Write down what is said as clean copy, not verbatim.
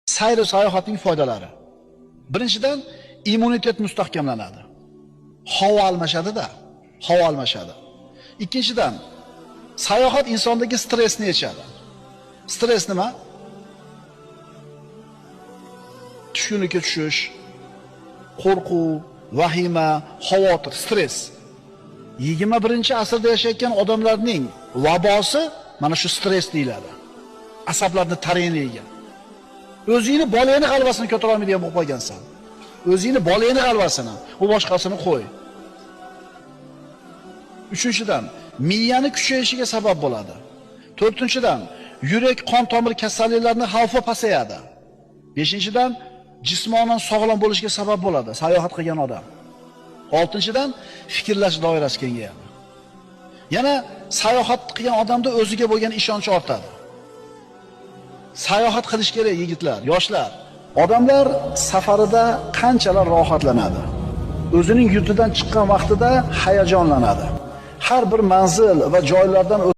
Sayr sayohatning foydalari. Birinchidan, immunitet mustahkamlanadi. Havo almashadi-da, havo almashadi. Ikkinchidan, sayohat insondagi stressni yechadi. Stress nima? Tushkunlikka tushish, qo'rquv, vahima, xavotir, stress. 21-asrda yashayotgan odamlarning vabosi mana shu stress deyiladi. Asablarni tarayini yegan. O'zingni bolangni g'alvasini ko'tara olmaydigan bo'lib qolgansan. O'zingni bolangni g'alvasini, u boshqasini qo'y. Uchinchidan, miyani kuchayishiga sabab bo'ladi. To'rtinchidan, yurak qon tomir kasalliklarining xavfi pasayadi. Beshinchidan, jismonan sog'lom bo'lishiga sabab bo'ladi sayohat qilgan odam. Oltinchidan, fikrlash doirasi kengayadi. Yana sayohat qilgan odamda o'ziga bo'lgan ishonch ortadi. Sayohat qilish kerak yigitlar, yoshlar. Odamlar safarida qanchalar rohatlanadi. O'zining yurtidan chiqqan vaqtida hayajonlanadi. Har bir manzil va joylardan